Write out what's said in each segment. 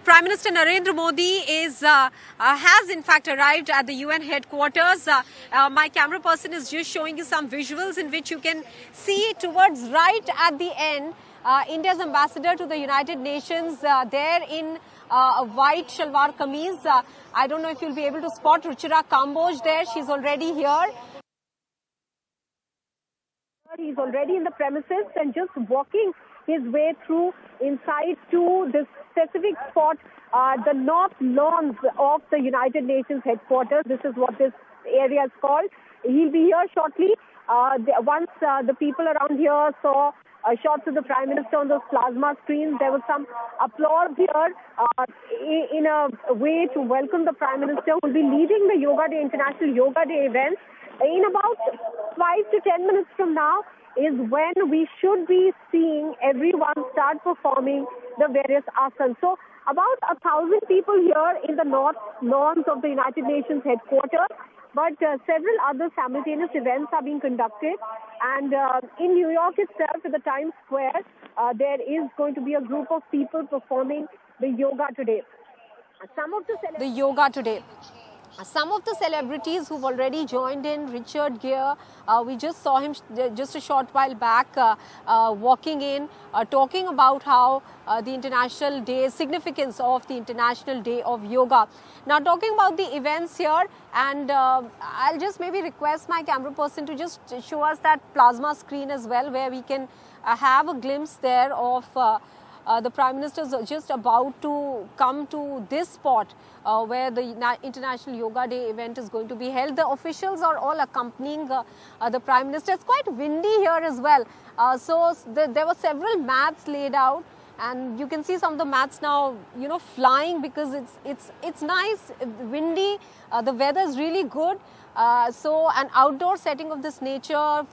Prime Minister Narendra Modi has in fact arrived at the UN headquarters. My camera person is just showing you some visuals in which you can see towards right at the end India's ambassador to the United Nations there in a white shalwar kameez. I don't know if you'll be able to spot Ruchira Kamboj there. She's already here. He's already in the premises and just walking his way through inside to this specific spot, the north lawns of the United Nations headquarters. This is what this area is called. He'll be here shortly. Once the people around here saw shots of the Prime Minister on those plasma screens, there was some applause here in a way to welcome the Prime Minister, who will be leading the Yoga Day, International Yoga Day event. In about 5 to 10 minutes from now is when we should be seeing everyone start performing the various asanas. So about 1,000 people here in the north lawns of the United Nations headquarters, but several other simultaneous events are being conducted. And in New York itself, at the Times Square, there is going to be a group of people performing the yoga today. Some of the celebrities who've already joined in, Richard Gere, we just saw him just a short while back walking in, talking about how the International Day, significance of the International Day of Yoga. Now talking about the events here, and I'll just maybe request my camera person to just show us that plasma screen as well, where we can have a glimpse there of the Prime Minister is just about to come to this spot where the International Yoga Day event is going to be held. The officials are all accompanying the Prime Minister. It's quite windy here as well. So there were several mats laid out, and you can see some of the mats now, flying because it's nice, windy. The weather is really good. So an outdoor setting of this nature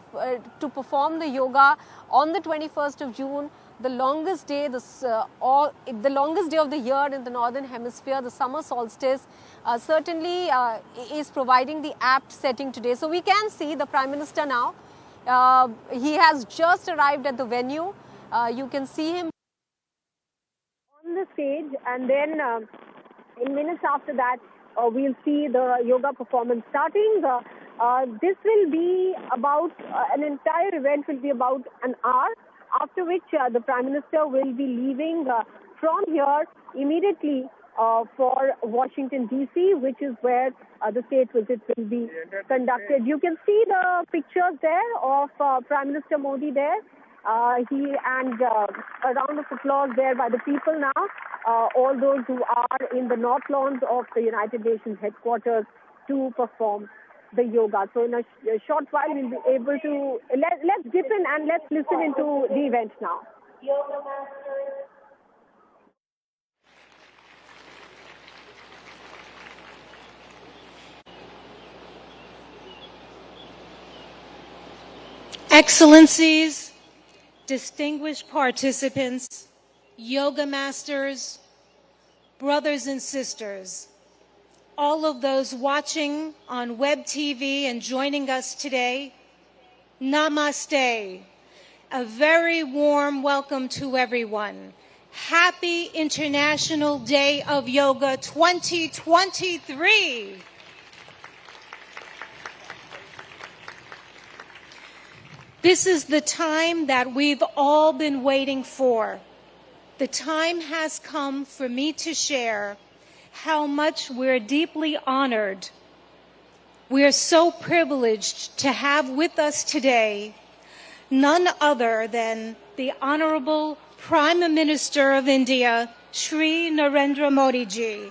to perform the yoga on the 21st of June. The longest day, the longest day of the year in the northern hemisphere, the summer solstice, certainly is providing the apt setting today. So we can see the Prime Minister now. He has just arrived at the venue. You can see him on the stage, and then in minutes after that, we'll see the yoga performance starting. This will be about, an entire event will be about an hour. After which the Prime Minister will be leaving from here immediately for Washington, D.C., which is where the state visit will be conducted. You can see the pictures there of Prime Minister Modi there. A round of applause there by the people now, all those who are in the north lawns of the United Nations headquarters to perform the yoga. So in a short while we'll be able to let's dip in and let's listen into the event now. Excellencies, distinguished participants, yoga masters, brothers and sisters, all of those watching on web TV and joining us today, namaste. A very warm welcome to everyone. Happy International Day of Yoga 2023. This is the time that we've all been waiting for. The time has come for me to share how much we're deeply honored. We're so privileged to have with us today none other than the Honorable Prime Minister of India, Shri Narendra Modi ji,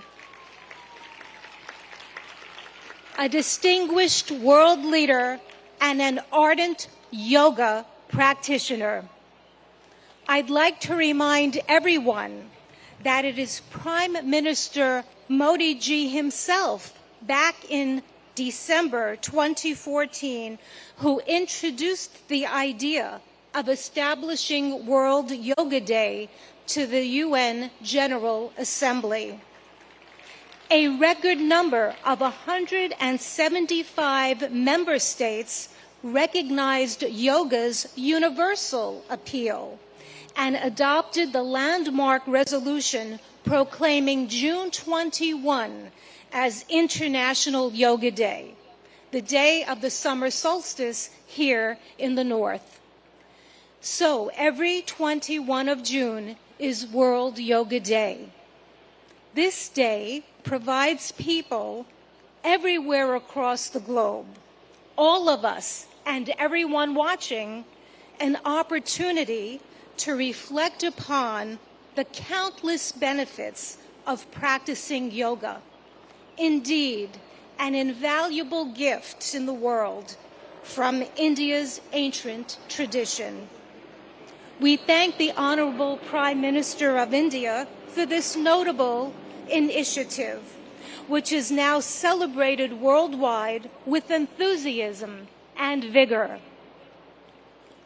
a distinguished world leader and an ardent yoga practitioner. I'd like to remind everyone that it is Prime Minister Modi ji himself, back in December 2014, who introduced the idea of establishing World Yoga Day to the UN General Assembly. A record number of 175 member states recognized yoga's universal appeal and adopted the landmark resolution proclaiming June 21 as International Yoga Day, the day of the summer solstice here in the north. So every 21 of June is World Yoga Day. This day provides people everywhere across the globe, all of us and everyone watching, an opportunity to reflect upon the countless benefits of practicing yoga. Indeed, an invaluable gift in the world from India's ancient tradition. We thank the Honorable Prime Minister of India for this notable initiative, which is now celebrated worldwide with enthusiasm and vigor.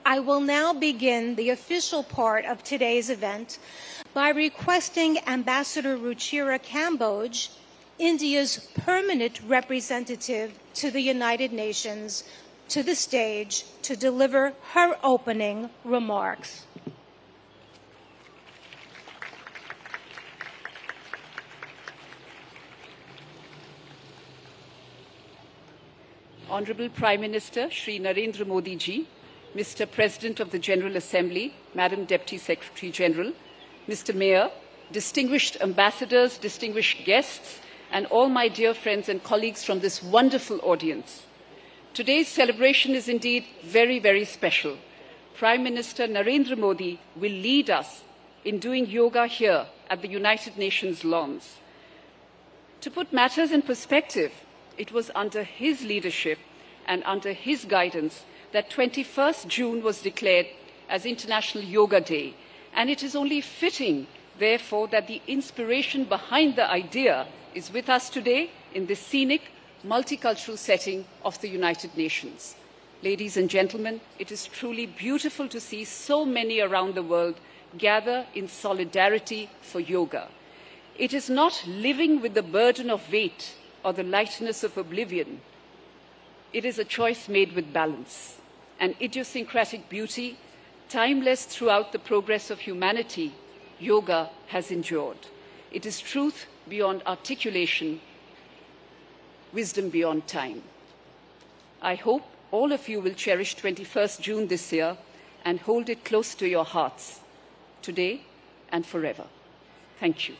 I will now begin the official part of today's event by requesting Ambassador Ruchira Kamboj, India's permanent representative to the United Nations, to the stage to deliver her opening remarks. Honorable Prime Minister Shri Narendra Modi ji, Mr. President of the General Assembly, Madam Deputy Secretary General, Mr. Mayor, distinguished ambassadors, distinguished guests, and all my dear friends and colleagues from this wonderful audience. Today's celebration is indeed very, very special. Prime Minister Narendra Modi will lead us in doing yoga here at the United Nations lawns. To put matters in perspective, it was under his leadership and under his guidance that 21st June was declared as International Yoga Day, and it is only fitting, therefore, that the inspiration behind the idea is with us today in this scenic, multicultural setting of the United Nations. Ladies and gentlemen, it is truly beautiful to see so many around the world gather in solidarity for yoga. It is not living with the burden of weight or the lightness of oblivion. It is a choice made with balance, an idiosyncratic beauty, timeless throughout the progress of humanity. Yoga has endured. It is truth beyond articulation, wisdom beyond time. I hope all of you will cherish 21st June this year and hold it close to your hearts, today and forever. Thank you.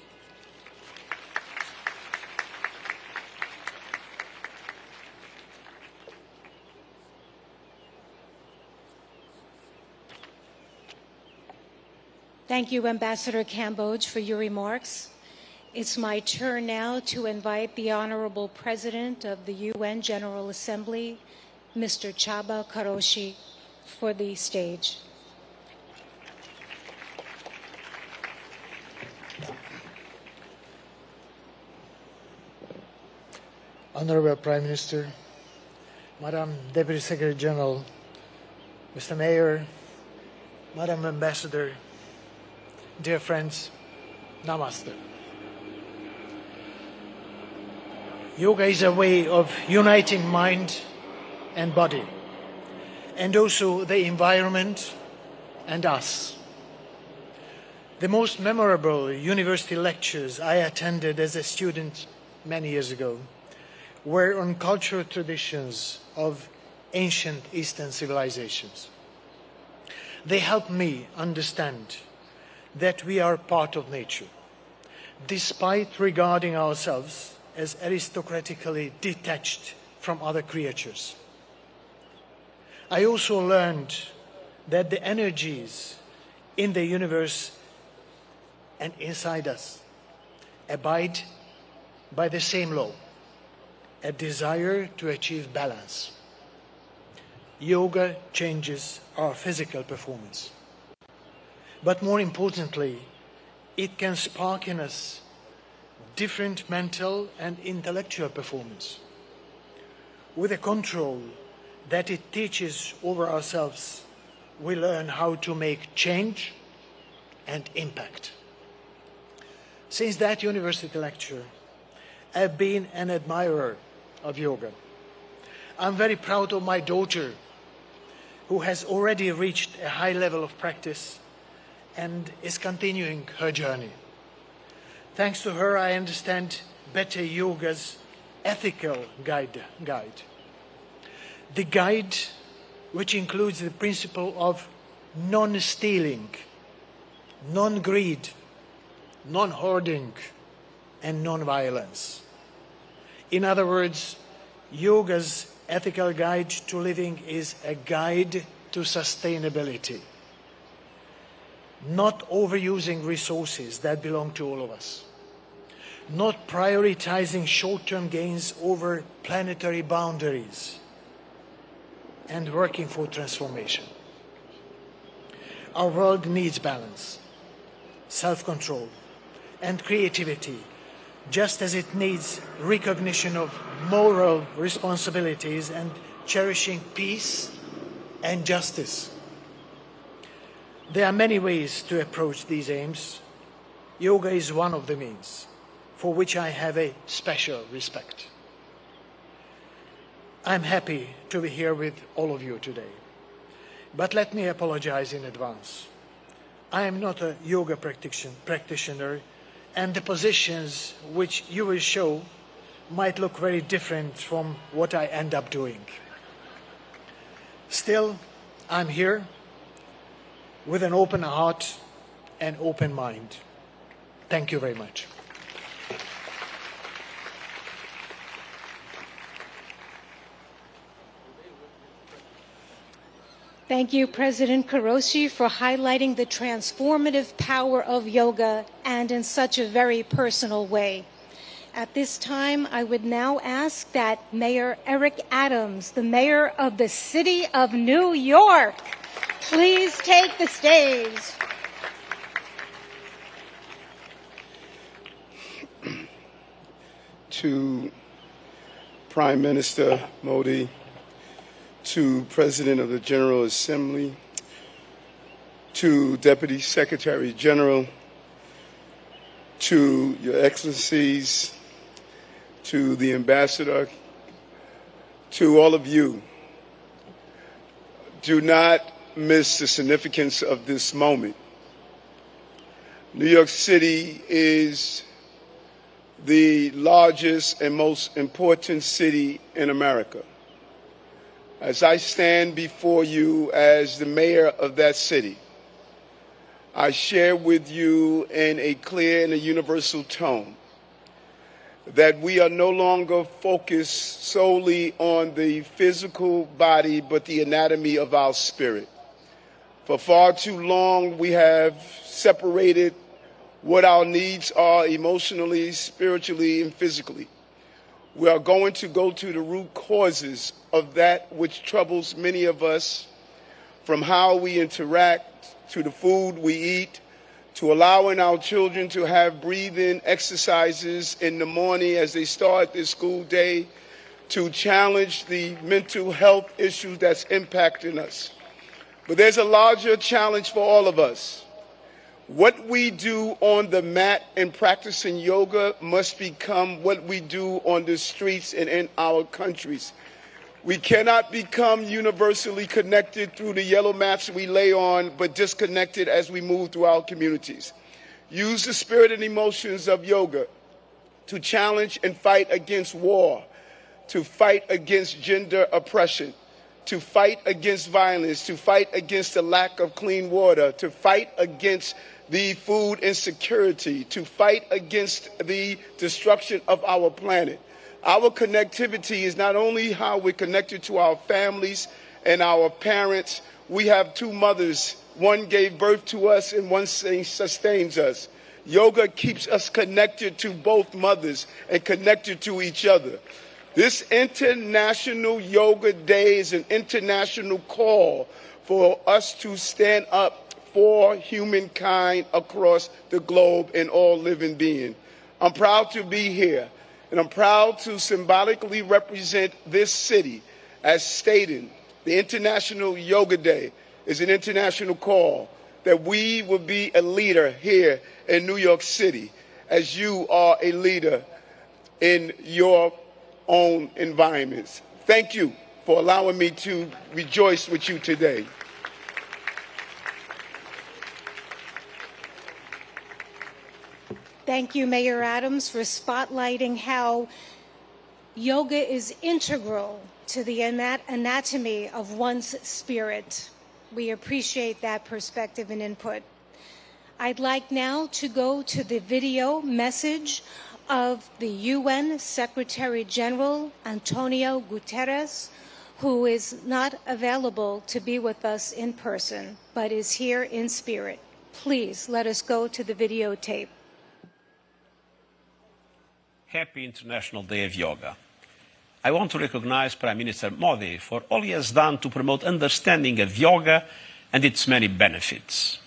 Thank you, Ambassador Kamboj, for your remarks. It's my turn now to invite the Honorable President of the UN General Assembly, Mr. Chaba Karoshi, for the stage. Honorable Prime Minister, Madam Deputy Secretary General, Mr. Mayor, Madam Ambassador, dear friends, Namaste. Yoga is a way of uniting mind and body, and also the environment and us. The most memorable university lectures I attended as a student many years ago were on cultural traditions of ancient Eastern civilizations. They helped me understand that we are part of nature, despite regarding ourselves as aristocratically detached from other creatures. I also learned that the energies in the universe and inside us abide by the same law, a desire to achieve balance. Yoga changes our physical performance. But more importantly, it can spark in us different mental and intellectual performance. With the control that it teaches over ourselves, we learn how to make change and impact. Since that university lecture, I've been an admirer of yoga. I'm very proud of my daughter, who has already reached a high level of practice and is continuing her journey. Thanks to her, I understand better yoga's ethical guide. The guide which includes the principle of non-stealing, non-greed, non-hoarding, and non-violence. In other words, yoga's ethical guide to living is a guide to sustainability, not overusing resources that belong to all of us, not prioritizing short-term gains over planetary boundaries, and working for transformation. Our world needs balance, self-control, and creativity, just as it needs recognition of moral responsibilities and cherishing peace and justice. There are many ways to approach these aims. Yoga is one of the means, for which I have a special respect. I'm happy to be here with all of you today. But let me apologize in advance. I am not a yoga practitioner, and the positions which you will show might look very different from what I end up doing. Still, I'm here with an open heart and open mind. Thank you very much. Thank you, President Karoshi, for highlighting the transformative power of yoga and in such a very personal way. At this time, I would now ask that Mayor Eric Adams, the mayor of the city of New York, please take the stage. To Prime Minister Modi, to President of the General Assembly, to Deputy Secretary General, to Your Excellencies, to the Ambassador, to all of you, do not miss the significance of this moment. New York City is the largest and most important city in America. As I stand before you as the mayor of that city, I share with you in a clear and a universal tone that we are no longer focused solely on the physical body, but the anatomy of our spirit. For far too long, we have separated what our needs are emotionally, spiritually, and physically. We are going to go to the root causes of that which troubles many of us, from how we interact, to the food we eat, to allowing our children to have breathing exercises in the morning as they start their school day, to challenge the mental health issues that's impacting us. But there's a larger challenge for all of us. What we do on the mat in practicing yoga must become what we do on the streets and in our countries. We cannot become universally connected through the yellow mats we lay on, but disconnected as we move through our communities. Use the spirit and emotions of yoga to challenge and fight against war, to fight against gender oppression, to fight against violence, to fight against the lack of clean water, to fight against the food insecurity, to fight against the destruction of our planet. Our connectivity is not only how we're connected to our families and our parents. We have two mothers. One gave birth to us and one sustains us. Yoga keeps us connected to both mothers and connected to each other. This International Yoga Day is an international call for us to stand up for humankind across the globe and all living beings. I'm proud to be here, and I'm proud to symbolically represent this city as stating the International Yoga Day is an international call that we will be a leader here in New York City, as you are a leader in your own environments. Thank you for allowing me to rejoice with you today. Thank you, Mayor Adams, for spotlighting how yoga is integral to the anatomy of one's spirit. We appreciate that perspective and input. I'd like now to go to the video message of the UN Secretary General Antonio Guterres, who is not available to be with us in person, but is here in spirit. Please let us go to the videotape. Happy International Day of Yoga. I want to recognize Prime Minister Modi for all he has done to promote understanding of yoga and its many benefits.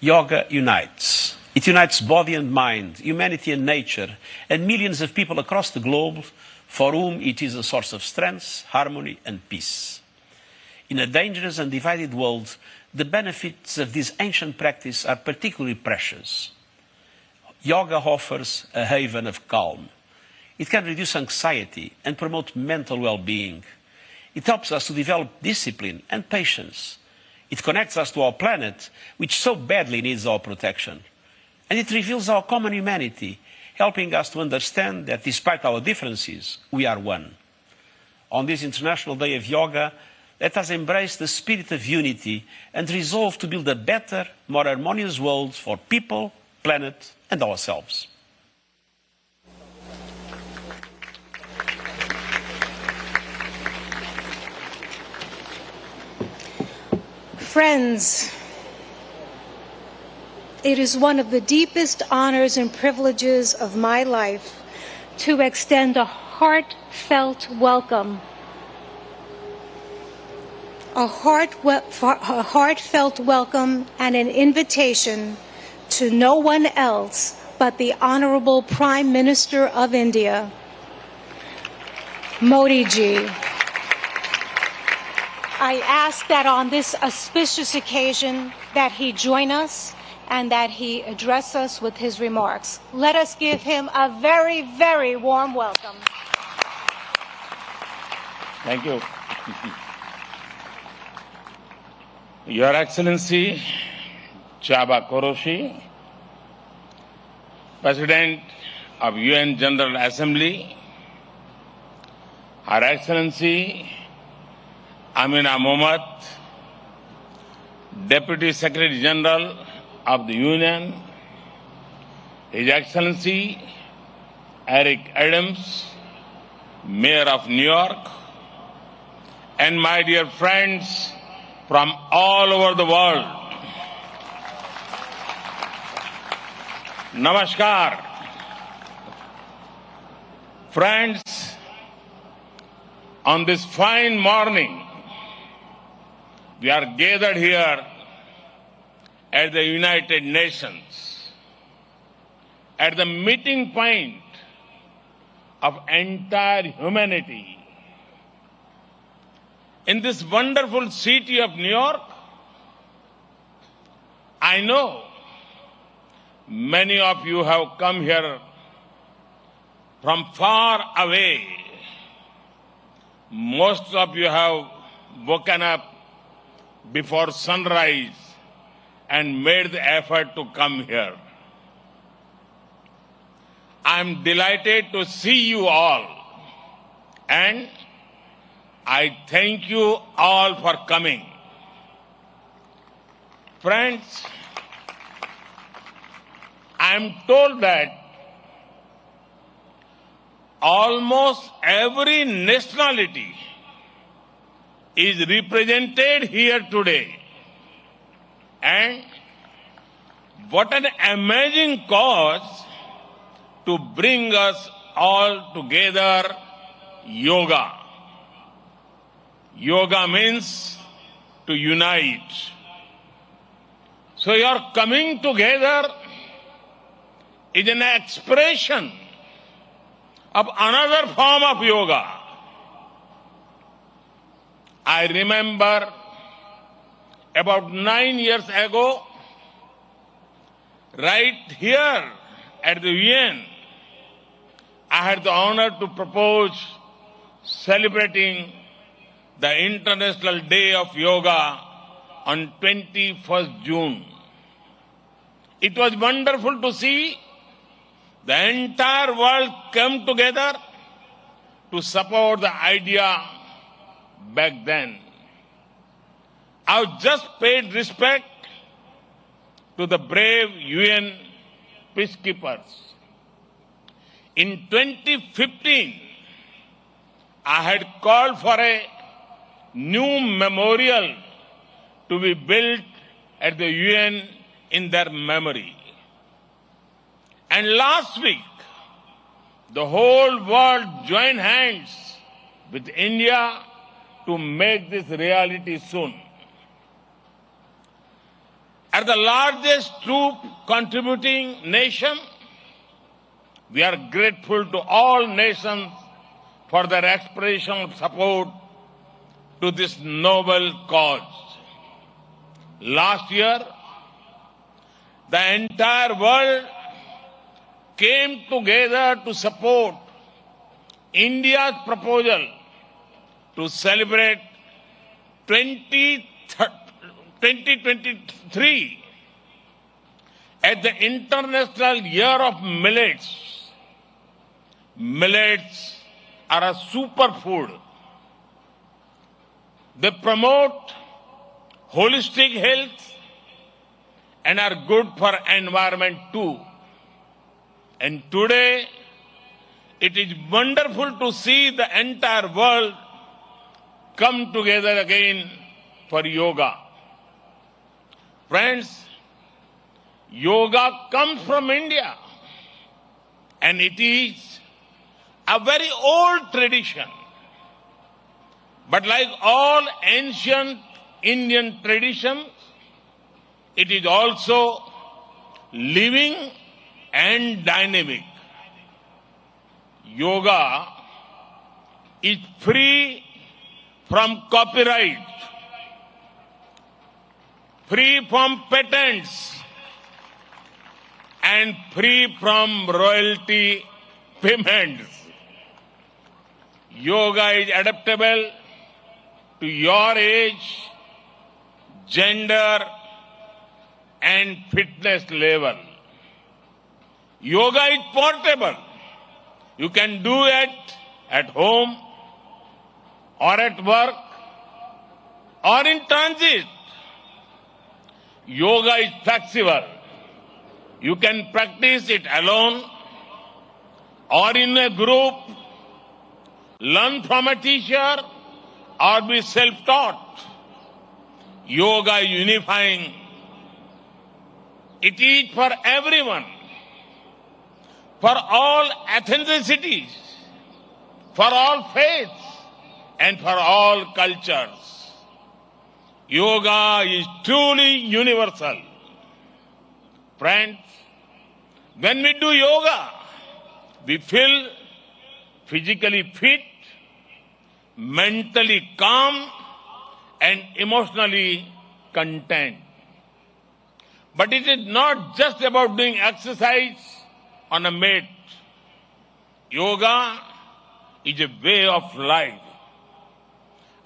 Yoga unites. It unites body and mind, humanity and nature, and millions of people across the globe for whom it is a source of strength, harmony and peace. In a dangerous and divided world, the benefits of this ancient practice are particularly precious. Yoga offers a haven of calm. It can reduce anxiety and promote mental well-being. It helps us to develop discipline and patience. It connects us to our planet, which so badly needs our protection. And it reveals our common humanity, helping us to understand that despite our differences, we are one. On this International Day of Yoga, let us embrace the spirit of unity and resolve to build a better, more harmonious world for people, planet, and ourselves. Friends, it is one of the deepest honors and privileges of my life to extend a heartfelt welcome. A heartfelt welcome and an invitation to no one else but the Honorable Prime Minister of India, Modi ji. I ask that on this auspicious occasion that he join us and that he address us with his remarks. Let us give him a very, very warm welcome. Thank you. Your Excellency, Chaba Koroshi, President of UN General Assembly, Her Excellency Amina Mohammed, Deputy Secretary General of the Union, His Excellency Eric Adams, Mayor of New York, and my dear friends from all over the world. Namaskar. Friends, on this fine morning, we are gathered here at the United Nations, at the meeting point of entire humanity. In this wonderful city of New York, I know many of you have come here from far away. Most of you have woken up before sunrise and made the effort to come here. I am delighted to see you all, and I thank you all for coming. Friends, I am told that almost every nationality is represented here today. And what an amazing cause to bring us all together, yoga. Yoga means to unite. So your coming together is an expression of another form of yoga. I remember about 9 years ago, right here at the UN, I had the honor to propose celebrating the International Day of Yoga on 21st June. It was wonderful to see The entire world came together to support the idea back then. I've just paid respect to the brave UN peacekeepers. In 2015, I had called for a new memorial to be built at the UN in their memory. And last week, the whole world joined hands with India to make this reality soon. As the largest troop contributing nation, we are grateful to all nations for their expression of support to this noble cause. Last year, the entire world came together to support India's proposal to celebrate 2023 as the International Year of Millets. Millets are a superfood. They promote holistic health and are good for environment too. And today, it is wonderful to see the entire world come together again for yoga. Friends, yoga comes from India, and it is a very old tradition. But like all ancient Indian traditions, it is also living and dynamic. Yoga is free from copyright, free from patents, and free from royalty payments. Yoga is adaptable to your age, gender, and fitness level. Yoga is portable. You can do it at home or at work or in transit. Yoga is flexible. You can practice it alone or in a group, learn from a teacher or be self-taught. Yoga is unifying. It is for everyone, for all ethnicities, for all faiths, and for all cultures. Yoga is truly universal. Friends, when we do yoga, we feel physically fit, mentally calm, and emotionally content. But it is not just about doing exercise on a mat. Yoga is a way of life,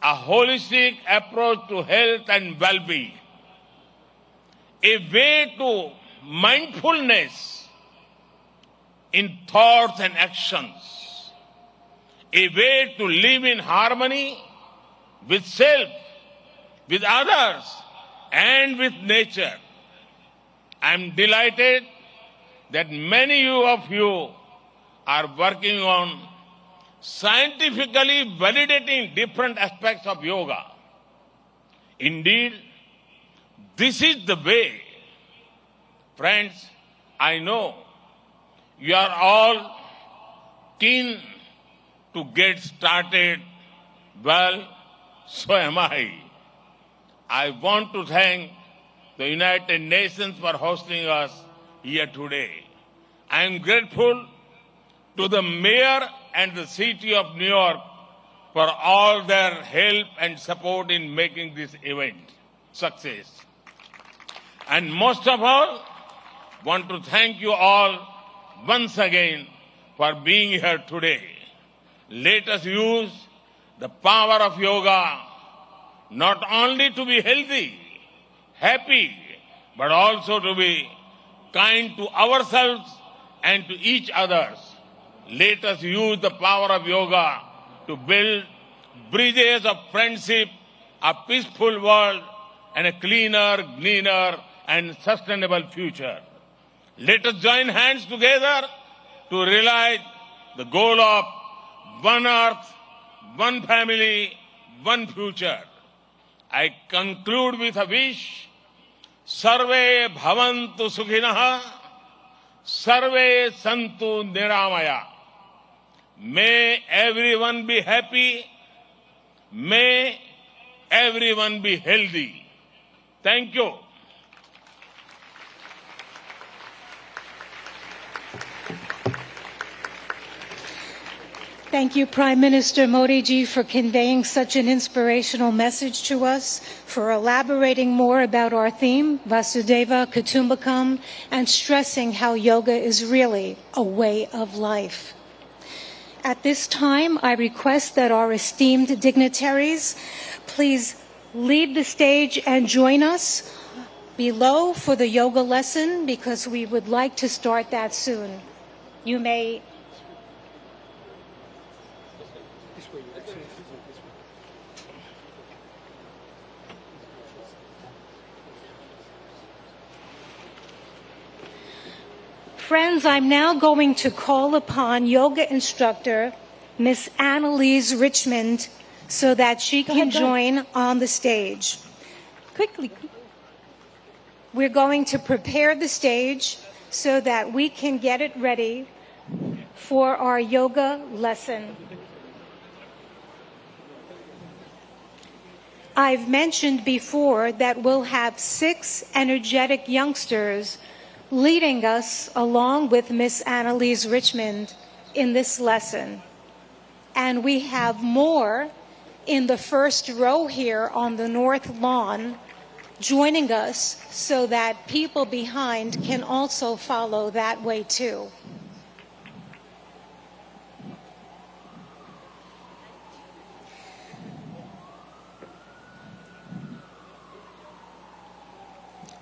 a holistic approach to health and well-being, a way to mindfulness in thoughts and actions, a way to live in harmony with self, with others, and with nature. I am delighted that many of you are working on scientifically validating different aspects of yoga. Indeed, this is the way. Friends, I know you are all keen to get started. Well, so am I. I want to thank the United Nations for hosting us here today. I am grateful to the mayor and the city of New York for all their help and support in making this event success. And most of all, want to thank you all once again for being here today. Let us use the power of yoga not only to be healthy, happy, but also to be kind to ourselves and to each other. Let us use the power of yoga to build bridges of friendship, a peaceful world, and a cleaner, greener, and sustainable future. Let us join hands together to realize the goal of one earth, one family, one future. I conclude with a wish. Sarve bhavantu sukhinah, sarve santu niramaya. May everyone be happy. May everyone be healthy. Thank you. Thank you, Prime Minister Modi ji, for conveying such an inspirational message to us, for elaborating more about our theme, Vasudeva Kutumbakam, and stressing how yoga is really a way of life. At this time, I request that our esteemed dignitaries please leave the stage and join us below for the yoga lesson, because we would like to start that soon. You may. Friends, I'm now going to call upon yoga instructor Miss Annalise Richmond so that she can join on the stage. Quickly. We're going to prepare the stage so that we can get it ready for our yoga lesson. I've mentioned before that we'll have 6 energetic youngsters leading us along with Miss Annalise Richmond in this lesson. And we have more in the first row here on the north lawn joining us so that people behind can also follow that way too.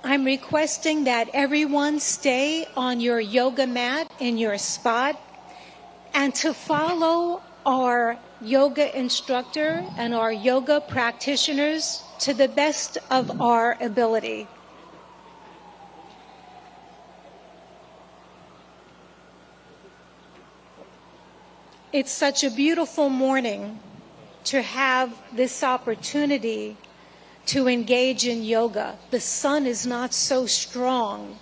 I'm requesting that everyone stay on your yoga mat in your spot and to follow our yoga instructor and our yoga practitioners to the best of our ability. It's such a beautiful morning to have this opportunity to engage in yoga. The sun is not so strong,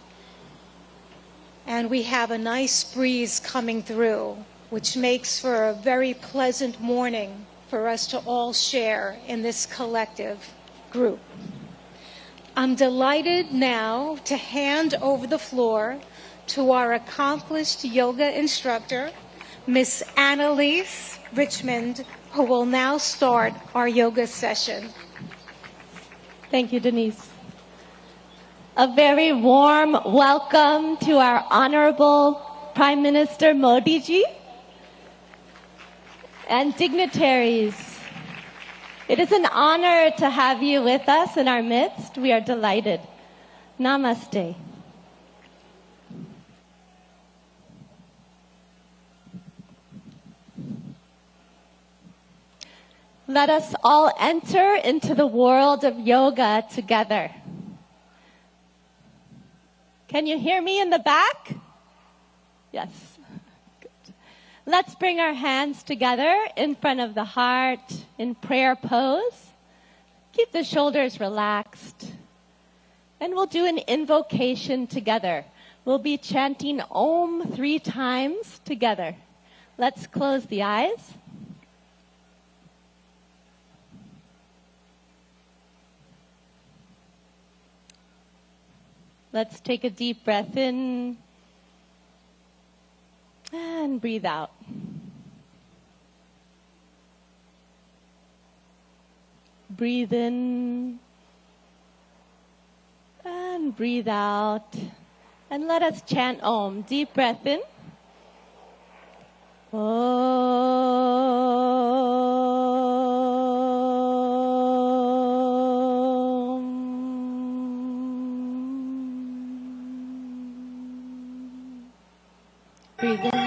and we have a nice breeze coming through, which makes for a very pleasant morning for us to all share in this collective group. I'm delighted now to hand over the floor to our accomplished yoga instructor, Miss Annalise Richmond, who will now start our yoga session. Thank you, Denise. A very warm welcome to our Honorable Prime Minister Modi ji and dignitaries. It is an honor to have you with us in our midst. We are delighted. Namaste. Let us all enter into the world of yoga together. Can you hear me in the back? Yes. Good. Let's bring our hands together in front of the heart in prayer pose. Keep the shoulders relaxed. And we'll do an invocation together. We'll be chanting Om 3 times together. Let's close the eyes. Let's take a deep breath in and breathe out. Breathe in and breathe out. And let us chant Om. Deep breath in. Breathe in.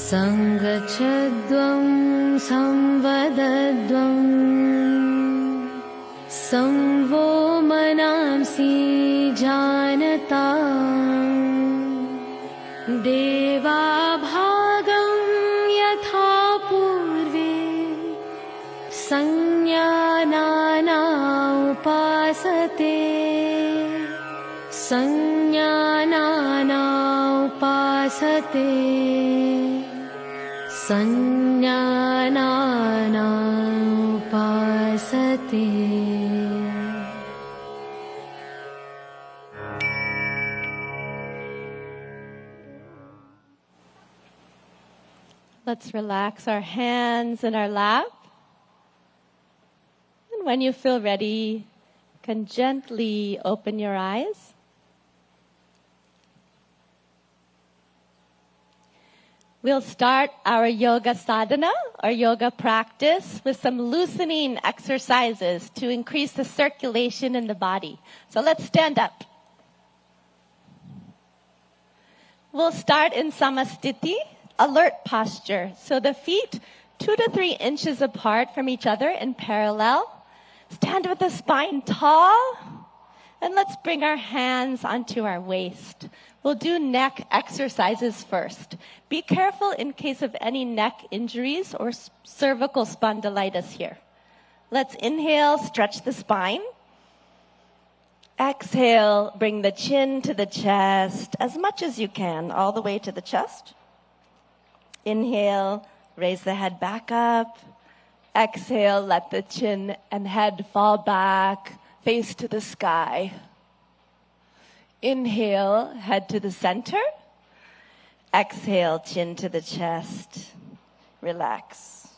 Sangachadvam samvadadvam samvo manamsi janatam deva bhagam yatha purve sanjnana upasate sanjnana upasate sanjnana upasate. Let's relax our hands in our lap. And when you feel ready, you can gently open your eyes. We'll start our yoga sadhana, our yoga practice, with some loosening exercises to increase the circulation in the body. So let's stand up. We'll start in samastiti, alert posture. So the feet 2 to 3 inches apart from each other in parallel. Stand with the spine tall. And let's bring our hands onto our waist. We'll do neck exercises first. Be careful in case of any neck injuries or cervical spondylitis here. Let's inhale, stretch the spine. Exhale, bring the chin to the chest as much as you can, all the way to the chest. Inhale, raise the head back up. Exhale, let the chin and head fall back, face to the sky. Inhale, head to the center. Exhale, chin to the chest. Relax.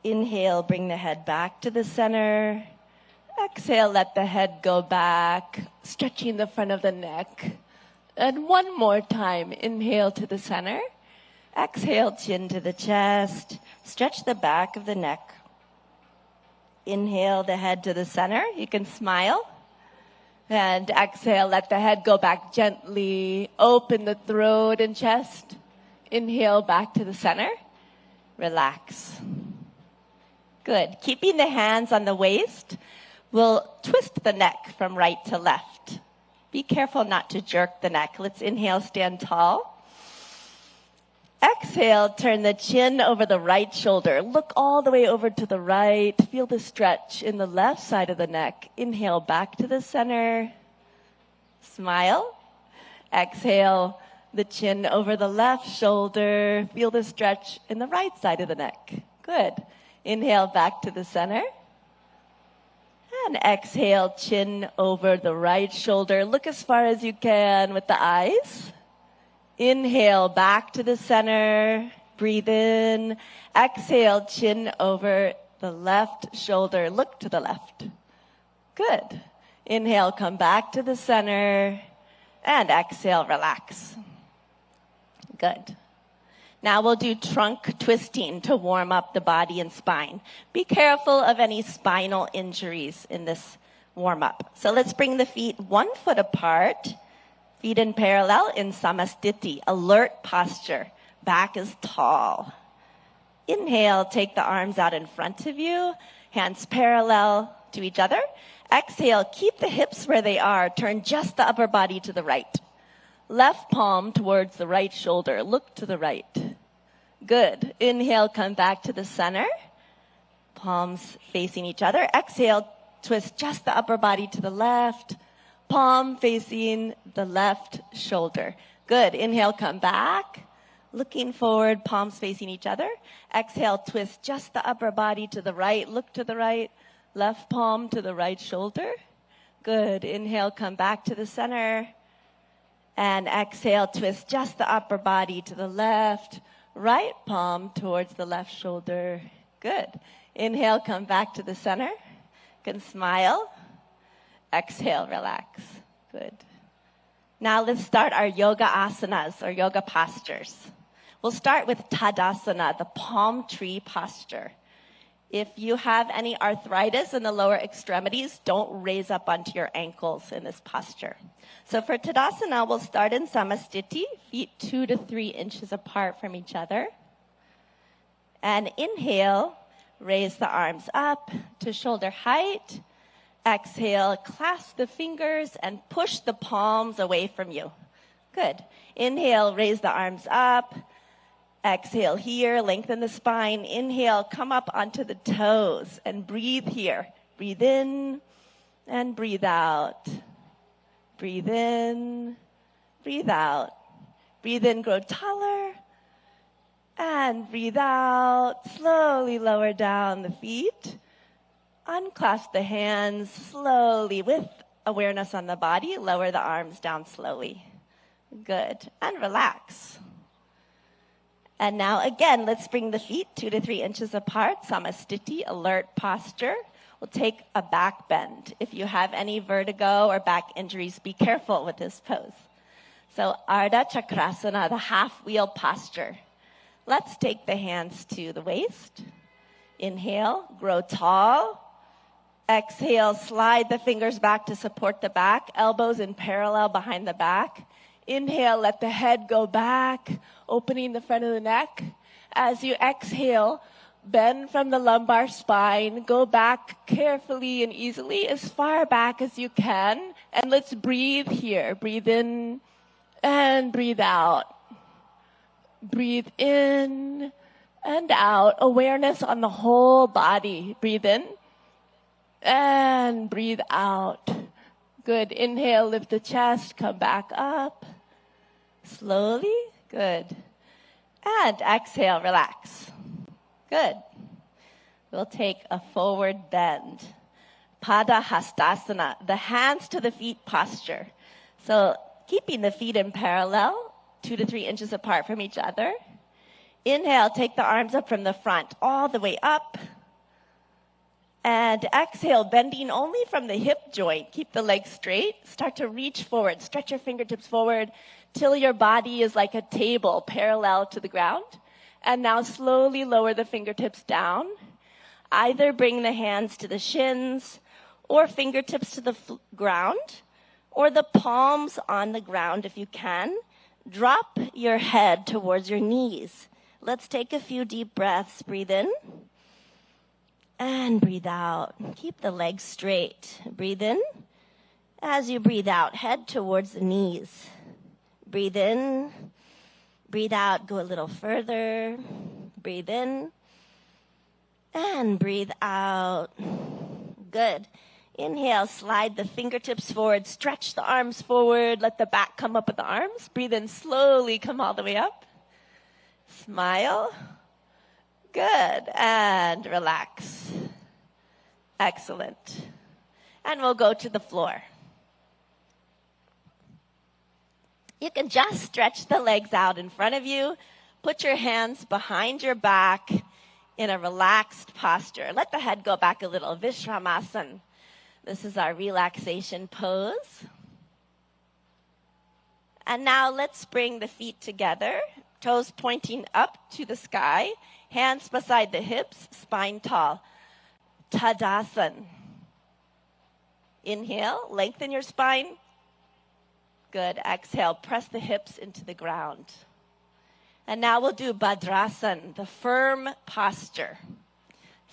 Inhale, bring the head back to the center. Exhale, let the head go back, stretching the front of the neck. And one more time, inhale to the center. Exhale, chin to the chest. Stretch the back of the neck. Inhale the head to the center. You can smile. And exhale, let the head go back gently. Open the throat and chest. Inhale back to the center. Relax. Good. Keeping the hands on the waist, we'll twist the neck from right to left. Be careful not to jerk the neck. Let's inhale, stand tall. Exhale, turn the chin over the right shoulder. Look all the way over to the right. Feel the stretch in the left side of the neck. Inhale back to the center. Smile. Exhale, the chin over the left shoulder. Feel the stretch in the right side of the neck. Good. Inhale back to the center. And exhale, chin over the right shoulder. Look as far as you can with the eyes. Inhale, back to the center. Breathe in. Exhale, chin over the left shoulder. Look to the left. Good. Inhale, come back to the center. And exhale, relax. Good. Now we'll do trunk twisting to warm up the body and spine. Be careful of any spinal injuries in this warm-up. So let's bring the feet 1 foot apart. Feet in parallel in samastiti, alert posture. Back is tall. Inhale, take the arms out in front of you. Hands parallel to each other. Exhale, keep the hips where they are. Turn just the upper body to the right. Left palm towards the right shoulder. Look to the right. Good. Inhale, come back to the center. Palms facing each other. Exhale, twist just the upper body to the left. Palm facing the left shoulder. Good. Inhale, come back. looking forward, palms facing each other. Exhale, twist just the upper body to the right. Look to the right. Left palm to the right shoulder. Good. Inhale, come back to the center. And exhale, twist just the upper body to the left. Right palm towards the left shoulder. Good. Inhale, come back to the center. You can smile. Exhale, relax. Good. Now let's start our yoga asanas, or yoga postures. We'll start with Tadasana, the palm tree posture. If you have any arthritis in the lower extremities, don't raise up onto your ankles in this posture. So for Tadasana, we'll start in Samastiti, feet 2 to 3 inches apart from each other. And inhale, raise the arms up to shoulder height. Exhale, clasp the fingers and push the palms away from you. Good. Inhale, raise the arms up. Exhale here, lengthen the spine. Inhale, come up onto the toes and breathe here. Breathe in and breathe out. Breathe in, breathe out. Breathe in, grow taller. And breathe out. Slowly lower down the feet. Unclasp the hands slowly with awareness on the body. Lower the arms down slowly. Good. And relax. And now again, let's bring the feet 2 to 3 inches apart. Samastiti, alert posture. We'll take a back bend. If you have any vertigo or back injuries, be careful with this pose. So Ardha Chakrasana, the half wheel posture. Let's take the hands to the waist. Inhale, grow tall. Exhale, slide the fingers back to support the back, elbows in parallel behind the back. Inhale, let the head go back, opening the front of the neck. As you exhale, bend from the lumbar spine, go back carefully and easily as far back as you can. And let's breathe here. Breathe in and breathe out. Breathe in and out. Awareness on the whole body. Breathe in and breathe out. Good. Inhale, lift the chest, come back up. Slowly. Good. And exhale, relax. Good. We'll take a forward bend. Pada Hastasana, the hands to the feet posture. So keeping the feet in parallel, 2 to 3 inches apart from each other. Inhale, take the arms up from the front, all the way up. And exhale, bending only from the hip joint. Keep the legs straight. Start to reach forward. Stretch your fingertips forward till your body is like a table parallel to the ground. And now slowly lower the fingertips down. Either bring the hands to the shins or fingertips to the ground, or the palms on the ground if you can. Drop your head towards your knees. Let's take a few deep breaths. Breathe in and breathe out. Keep the legs straight. Breathe in. As you breathe out, head towards the knees. Breathe in. Breathe out. Go a little further. Breathe in. And breathe out. Good. Inhale, slide the fingertips forward. Stretch the arms forward. Let the back come up with the arms. Breathe in slowly. Come all the way up. Smile. Good. And relax. Excellent. And we'll go to the floor. You can just stretch the legs out in front of you. Put your hands behind your back in a relaxed posture. Let the head go back a little. Vishramasana. This is our relaxation pose. And now let's bring the feet together. Toes pointing up to the sky. Hands beside the hips, spine tall. Tadasana. Inhale, lengthen your spine. Good. Exhale, press the hips into the ground. And now we'll do Bhadrasana, the firm posture.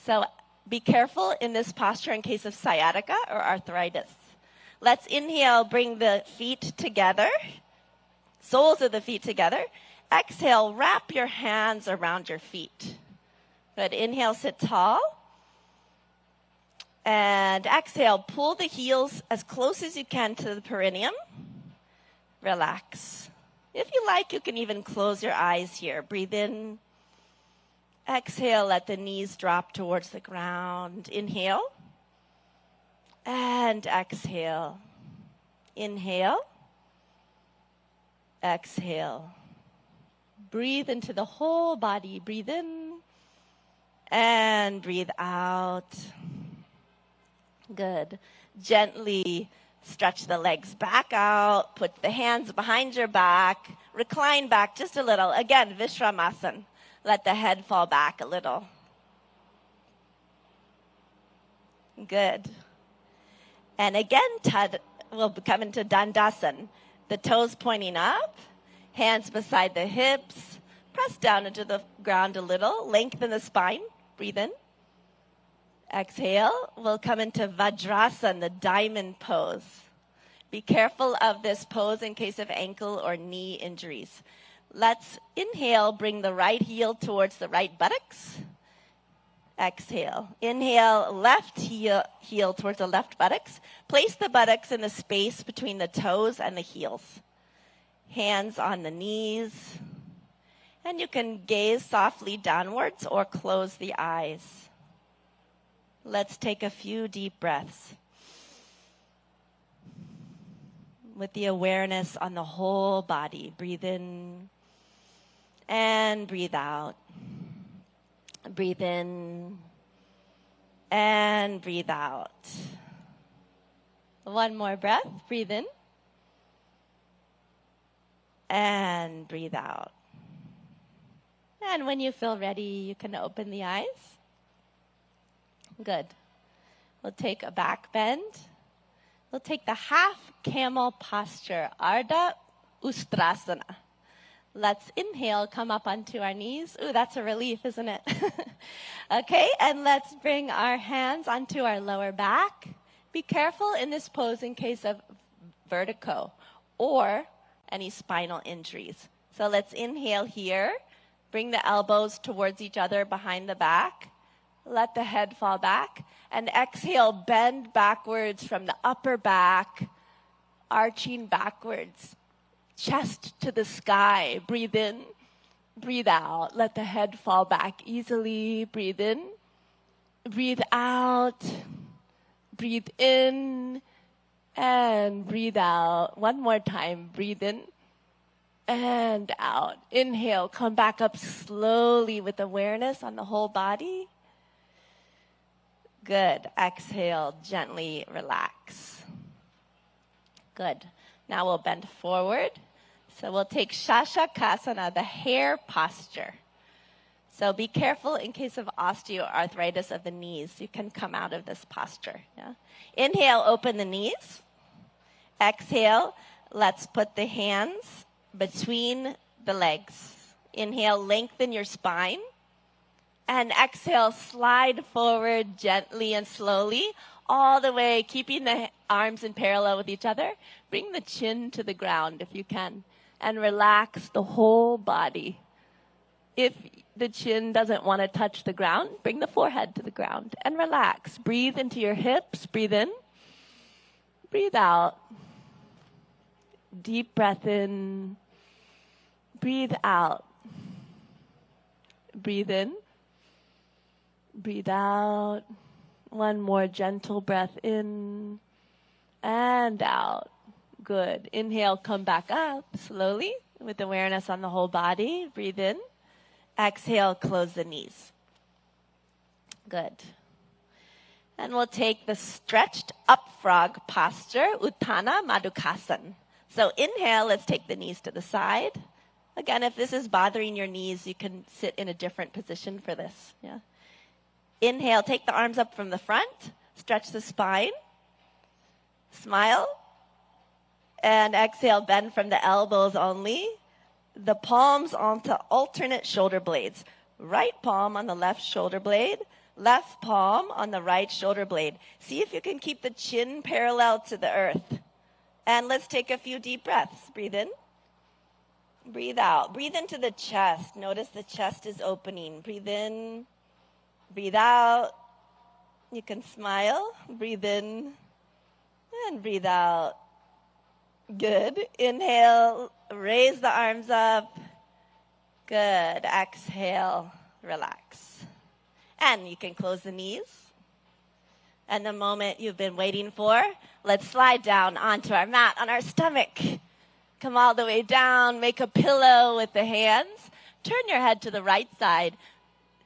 So be careful in this posture in case of sciatica or arthritis. Let's inhale, bring the feet together, soles of the feet together. Exhale, wrap your hands around your feet. Good. Inhale, sit tall. And exhale, pull the heels as close as you can to the perineum. Relax. If you like, you can even close your eyes here. Breathe in. Exhale, let the knees drop towards the ground. Inhale. And exhale. Inhale. Exhale. Breathe into the whole body. Breathe in. And breathe out. Good. Gently stretch the legs back out. Put the hands behind your back. Recline back just a little. Again, Vishramasana. Let the head fall back a little. Good. And again, we'll come into Dandasana. The toes pointing up, hands beside the hips. Press down into the ground a little. Lengthen the spine. Breathe in. Exhale. We'll come into Vajrasana, the diamond pose. Be careful of this pose in case of ankle or knee injuries. Let's inhale, bring the right heel towards the right buttocks. Exhale. Inhale, left heel towards the left buttocks. Place the buttocks in the space between the toes and the heels. Hands on the knees. And you can gaze softly downwards or close the eyes. Let's take a few deep breaths. With the awareness on the whole body. Breathe in. And breathe out. Breathe in. And breathe out. One more breath. Breathe in. And breathe out. And when you feel ready, you can open the eyes. Good. We'll take a back bend. We'll take the half camel posture, Ardha Ustrasana. Let's inhale, come up onto our knees. Ooh, that's a relief, isn't it? Okay, and let's bring our hands onto our lower back. Be careful in this pose in case of vertigo or any spinal injuries. So let's inhale here. Bring the elbows towards each other behind the back. Let the head fall back. And exhale, bend backwards from the upper back, arching backwards. Chest to the sky. Breathe in. Breathe out. Let the head fall back easily. Breathe in. Breathe out. Breathe in. And breathe out. One more time. Breathe in. And out. Inhale. Come back up slowly with awareness on the whole body. Good. Exhale. Gently relax. Good. Now we'll bend forward. So we'll take Shashakasana, the hare posture. So be careful in case of osteoarthritis of the knees. You can come out of this posture. Yeah? Inhale, open the knees. Exhale, let's put the hands between the legs. Inhale, lengthen your spine. And exhale, slide forward gently and slowly, all the way, keeping the arms in parallel with each other. Bring the chin to the ground if you can, and relax the whole body. If the chin doesn't want to touch the ground, bring the forehead to the ground and relax. Breathe into your hips. Breathe in. Breathe out. Deep breath in. Breathe out. Breathe in. Breathe out. One more gentle breath in and out. Good. Inhale, come back up slowly with awareness on the whole body. Breathe in. Exhale, close the knees. Good. And we'll take the stretched up frog posture, Uttana Madhukasana. So inhale, let's take the knees to the side. Again, if this is bothering your knees, you can sit in a different position for this. Yeah. Inhale, take the arms up from the front, stretch the spine, smile, and exhale, bend from the elbows only, the palms onto alternate shoulder blades. Right palm on the left shoulder blade, left palm on the right shoulder blade. See if you can keep the chin parallel to the earth. And let's take a few deep breaths. Breathe in. Breathe out. Breathe into the chest. Notice the chest is opening. Breathe in. Breathe out. You can smile. Breathe in. And breathe out. Good. Inhale, raise the arms up. Good. Exhale, relax. And you can close the knees. And the moment you've been waiting for, let's slide down onto our mat on our stomach. Come all the way down, make a pillow with the hands. Turn your head to the right side.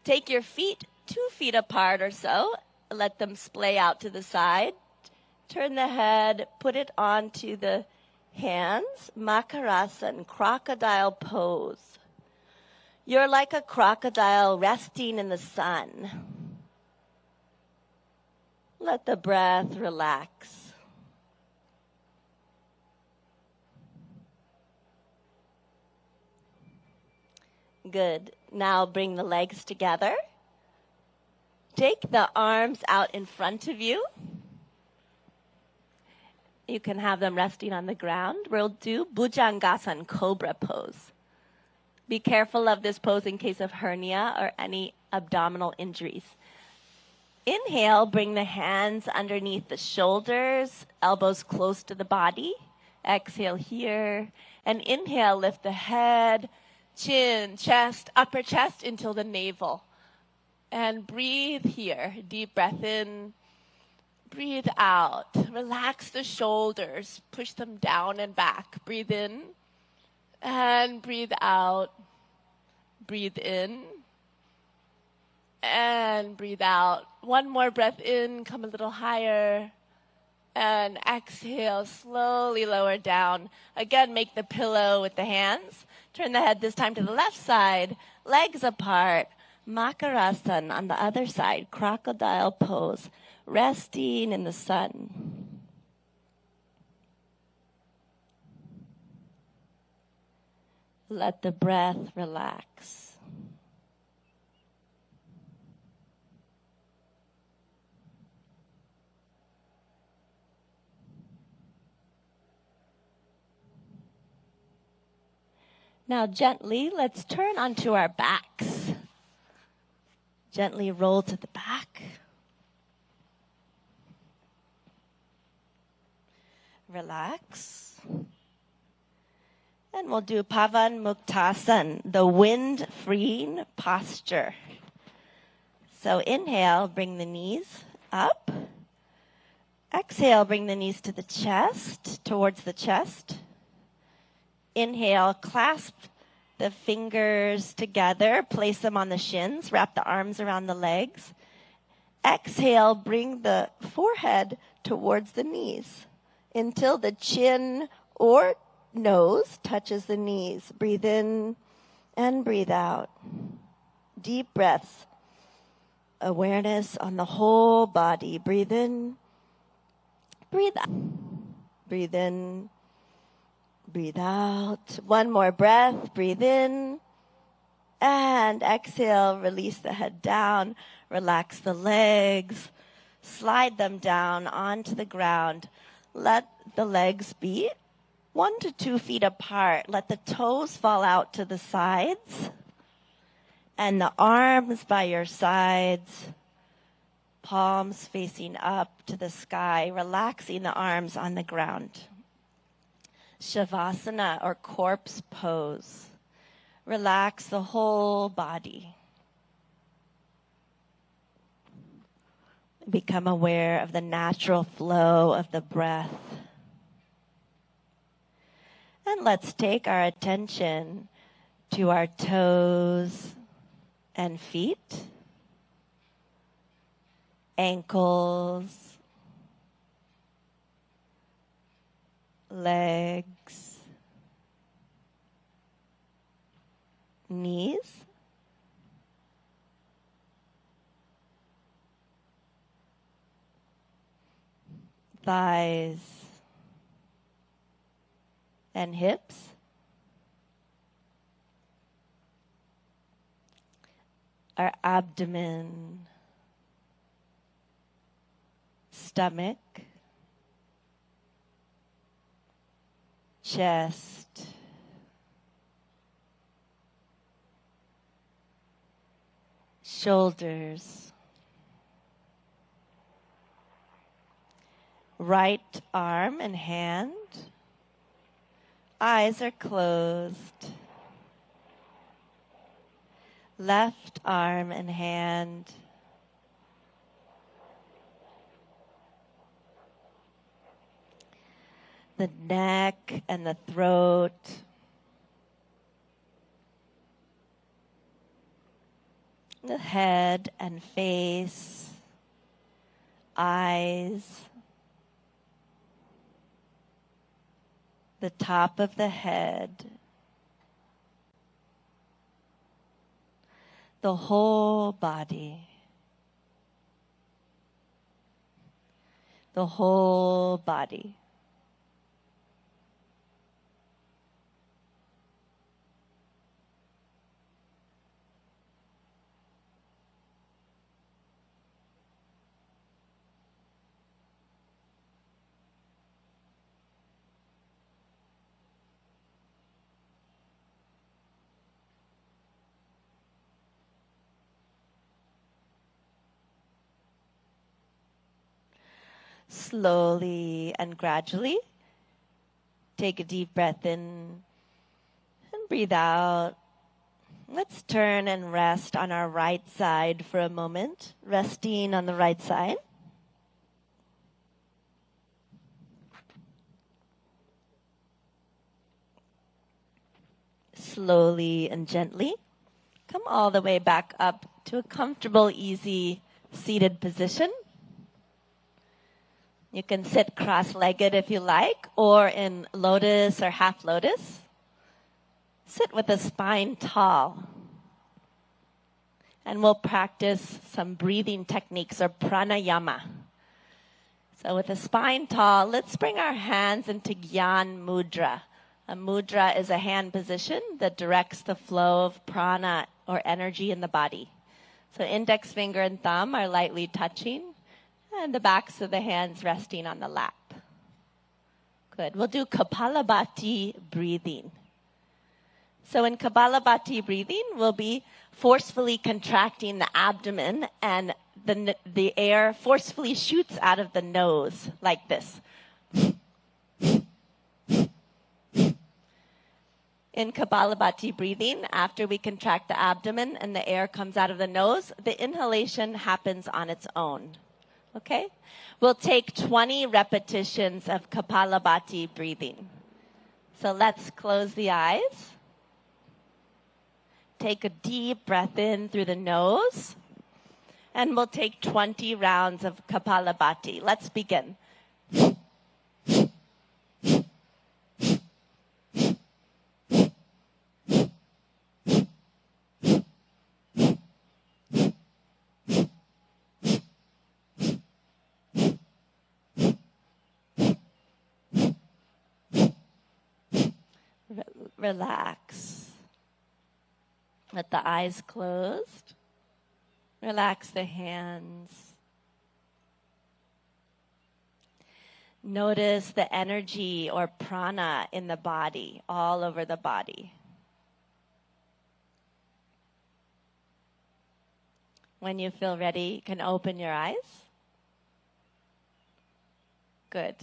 Take your feet 2 feet apart or so. Let them splay out to the side. Turn the head, put it onto the hands. Makarasana, crocodile pose. You're like a crocodile resting in the sun. Let the breath relax. Good. Now bring the legs together. Take the arms out in front of you. You can have them resting on the ground. We'll do Bhujangasana, cobra pose. Be careful of this pose in case of hernia or any abdominal injuries. Inhale, bring the hands underneath the shoulders, elbows close to the body. Exhale here. And inhale, lift the head, chin, chest, upper chest until the navel. And breathe here. Deep breath in. Breathe out. Relax the shoulders. Push them down and back. Breathe in. And breathe out. Breathe in. And breathe out. One more breath in. Come a little higher. And exhale. Slowly lower down. Again, make the pillow with the hands. Turn the head this time to the left side. Legs apart. Makarasana on the other side. Crocodile pose. Resting in the sun. Let the breath relax. Now gently, let's turn onto our backs. Gently roll to the back. Relax. And we'll do Pavan Muktasana, the wind-freeing posture. So inhale, bring the knees up. Exhale, bring the knees to the chest, towards the chest. Inhale, clasp the fingers together, place them on the shins, wrap the arms around the legs. Exhale, bring the forehead towards the knees until the chin or nose touches the knees. Breathe in and breathe out. Deep breaths. Awareness on the whole body. Breathe in, breathe out. Breathe in, breathe out. One more breath. Breathe in and exhale. Release the head down. Relax the legs. Slide them down onto the ground. Let the legs be 1 to 2 feet apart. Let the toes fall out to the sides. And the arms by your sides. Palms facing up to the sky. Relaxing the arms on the ground. Shavasana or corpse pose. Relax the whole body. Become aware of the natural flow of the breath. And let's take our attention to our toes and feet, ankles, legs, knees, thighs, and hips, our abdomen, stomach, chest, shoulders, right arm and hand, Eyes are closed. Left arm and hand. The neck and the throat. The head and face. Eyes. The top of the head. The whole body. The whole body. Slowly and gradually, take a deep breath in and breathe out. Let's turn and rest on our right side for a moment, resting on the right side. Slowly and gently, come all the way back up to a comfortable, easy seated position. You can sit cross-legged if you like, or in lotus or half lotus. Sit with the spine tall. And we'll practice some breathing techniques or pranayama. So with the spine tall, let's bring our hands into Gyan Mudra. A mudra is a hand position that directs the flow of prana or energy in the body. So index finger and thumb are lightly touching, and the backs of the hands resting on the lap. Good. We'll do Kapalabhati breathing. So in Kapalabhati breathing, we'll be forcefully contracting the abdomen, and the air forcefully shoots out of the nose like this. In Kapalabhati breathing, after we contract the abdomen and the air comes out of the nose, the inhalation happens on its own. Okay? We'll take 20 repetitions of Kapalabhati breathing. So let's close the eyes. Take a deep breath in through the nose. And we'll take 20 rounds of Kapalabhati. Let's begin. Relax. Let the eyes closed. Relax the hands. Notice the energy or prana in the body, all over the body. When you feel ready, you can open your eyes. Good.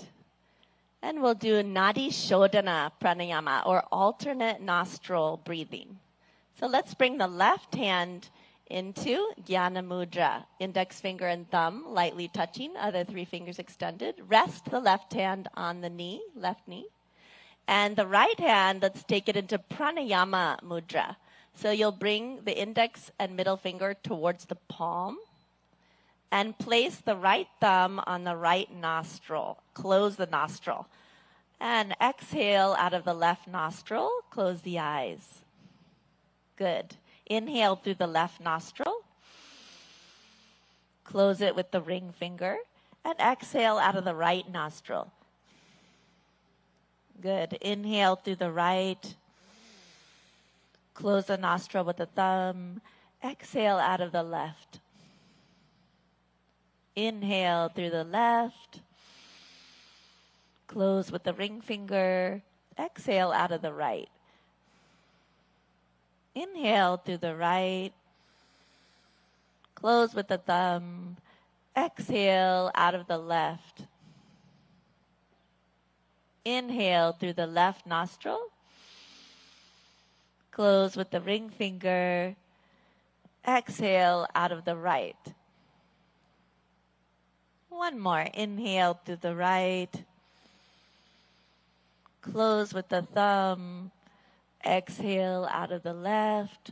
And we'll do Nadi Shodhana Pranayama, or alternate nostril breathing. So let's bring the left hand into Jnana Mudra. Index finger and thumb lightly touching, other 3 fingers extended. Rest the left hand on the knee, left knee. And the right hand, let's take it into Pranayama Mudra. So you'll bring the index and middle finger towards the palm. And place the right thumb on the right nostril. Close the nostril. And exhale out of the left nostril. Close the eyes. Good. Inhale through the left nostril. Close it with the ring finger. And exhale out of the right nostril. Good. Inhale through the right. Close the nostril with the thumb. Exhale out of the left. Inhale through the left. Close with the ring finger. Exhale out of the right. Inhale through the right. Close with the thumb. Exhale out of the left. Inhale through the left nostril. Close with the ring finger. Exhale out of the right. One more. Inhale through the right. Close with the thumb. Exhale out of the left.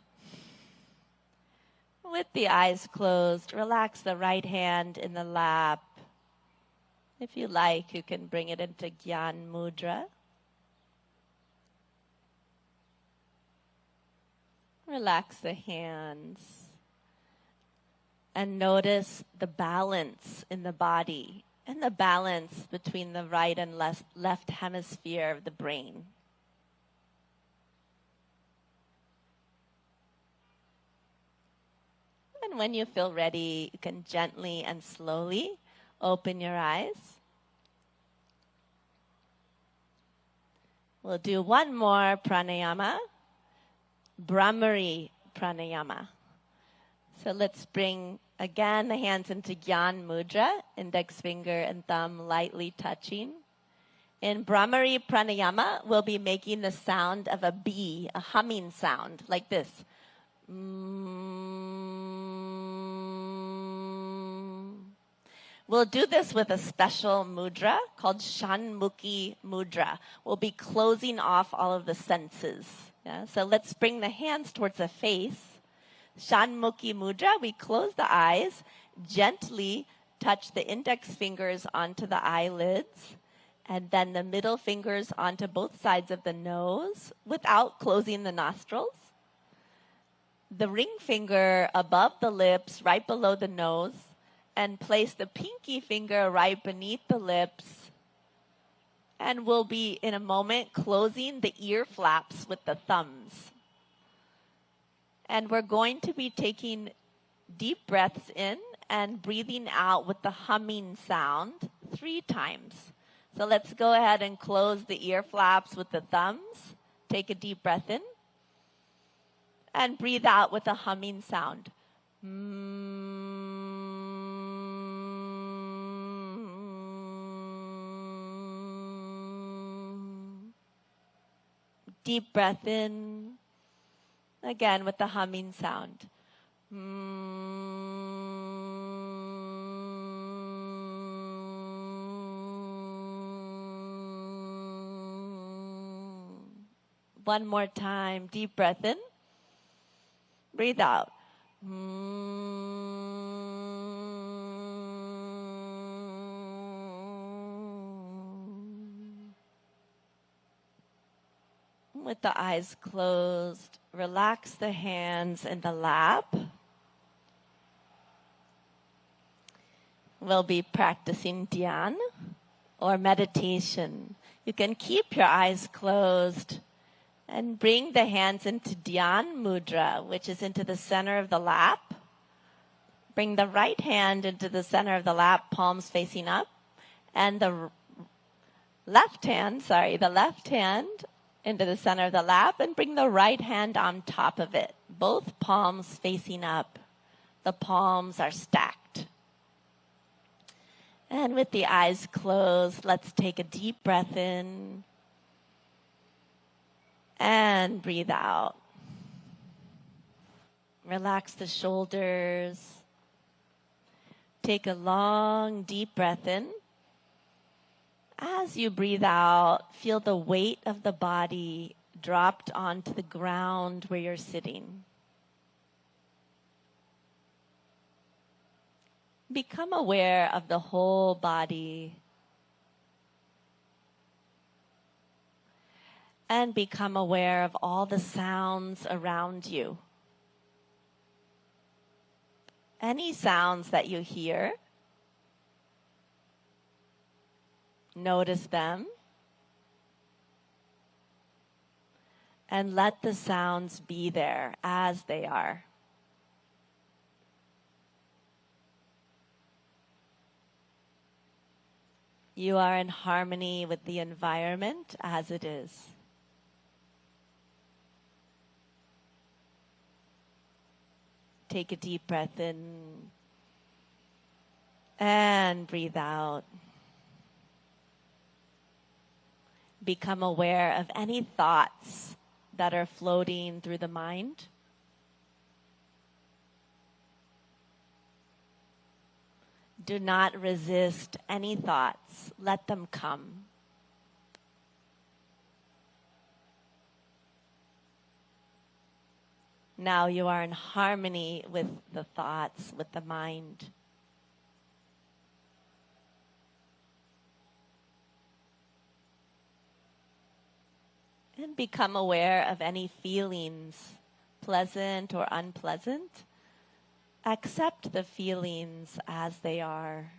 With the eyes closed, relax the right hand in the lap. If you like, you can bring it into Gyan Mudra. Relax the hands. And notice the balance in the body and the balance between the right and left hemisphere of the brain. And when you feel ready, you can gently and slowly open your eyes. We'll do one more pranayama, Brahmari pranayama. So let's bring again the hands into Gyan Mudra, index finger and thumb lightly touching. In Brahmari pranayama, we'll be making the sound of a bee, a humming sound, like this. We'll do this with a special mudra called Shanmukhi mudra. We'll be closing off all of the senses. Yeah? So let's bring the hands towards the face. Shanmukhi mudra, we close the eyes, gently touch the index fingers onto the eyelids, and then the middle fingers onto both sides of the nose without closing the nostrils. The ring finger above the lips, right below the nose, and place the pinky finger right beneath the lips. And we'll be, in a moment, closing the ear flaps with the thumbs. And we're going to be taking deep breaths in and breathing out with the humming sound 3 times. So let's go ahead and close the ear flaps with the thumbs. Take a deep breath in. And breathe out with a humming sound. Deep breath in. Again with the humming sound. One more time. Deep breath in. Breathe out. With the eyes closed, relax the hands in the lap. We'll be practicing dhyan or meditation. You can keep your eyes closed and bring the hands into dhyan mudra, which is into the center of the lap. Bring the right hand into the center of the lap, palms facing up, and the left hand into the center of the lap, and bring the right hand on top of it. Both palms facing up. The palms are stacked. And with the eyes closed, let's take a deep breath in. And breathe out. Relax the shoulders. Take a long, deep breath in. As you breathe out, feel the weight of the body dropped onto the ground where you're sitting. Become aware of the whole body. And become aware of all the sounds around you. Any sounds that you hear, notice them. And let the sounds be there as they are. You are in harmony with the environment as it is. Take a deep breath in and breathe out. become aware of any thoughts that are floating through the mind. Do not resist any thoughts. Let them come. Now you are in harmony with the thoughts, with the mind. And become aware of any feelings, pleasant or unpleasant. Accept the feelings as they are.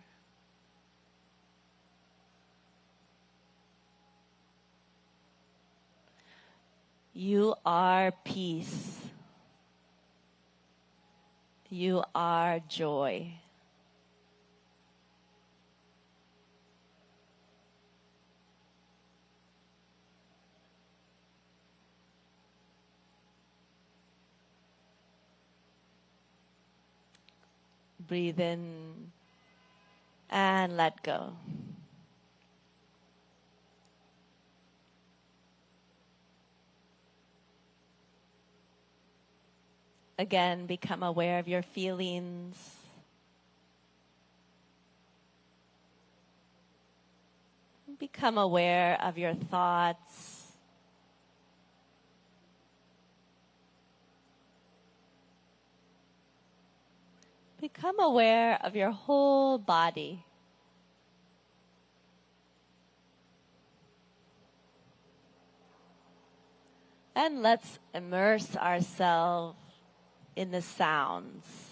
You are peace. You are joy. Breathe in and let go. Again, become aware of your feelings. Become aware of your thoughts. Become aware of your whole body. And let's immerse ourselves in the sounds.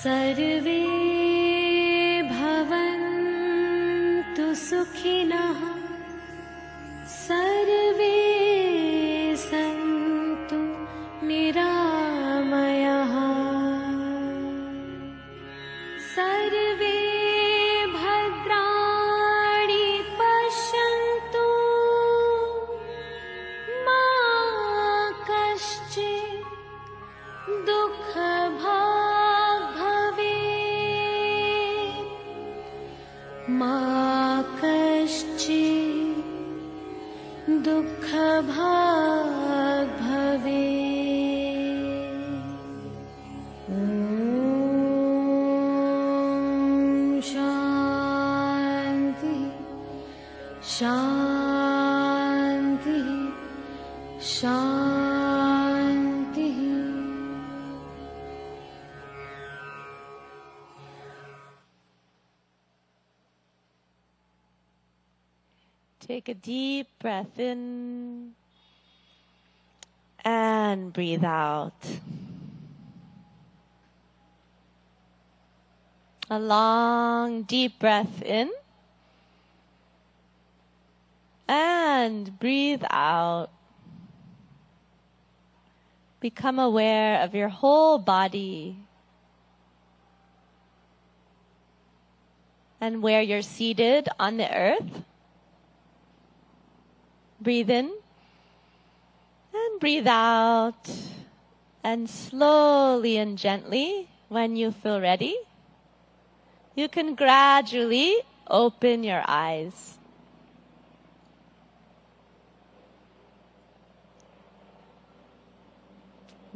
सर्वे भवन्तु सुखिनः सर्वे सन्तु निरामयाः सर्वे भद्राणि पश्यन्तु मा कश्चित् दुःखभाग् भवेत् मा कश्चित् दुःखभाग् भवेत् शांति शांति। Take a deep breath in and breathe out. A long, deep breath in and breathe out. Become aware of your whole body and where you're seated on the earth. Breathe in and breathe out, and slowly and gently, when you feel ready, you can gradually open your eyes.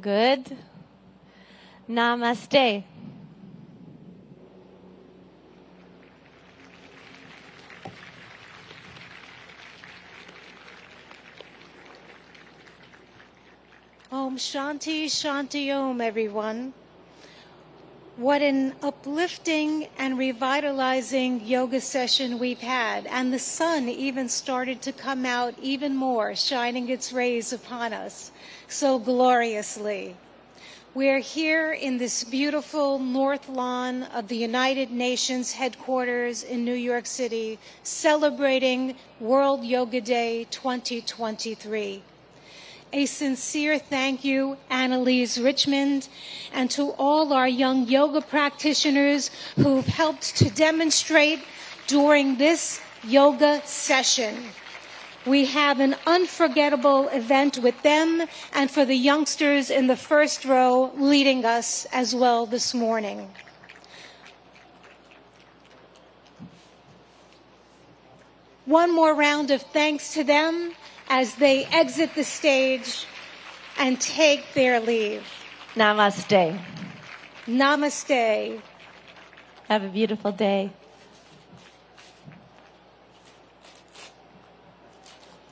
Good. Namaste. Om Shanti Shanti Om, everyone. What an uplifting and revitalizing yoga session we've had. And the sun even started to come out even more, shining its rays upon us so gloriously. We're here in this beautiful north lawn of the United Nations headquarters in New York City, celebrating World Yoga Day 2023. A sincere thank you, Annalise Richmond, and to all our young yoga practitioners who've helped to demonstrate during this yoga session. We have an unforgettable event with them and for the youngsters in the first row leading us as well this morning. One more round of thanks to them as they exit the stage and take their leave. Namaste. Namaste. Have a beautiful day.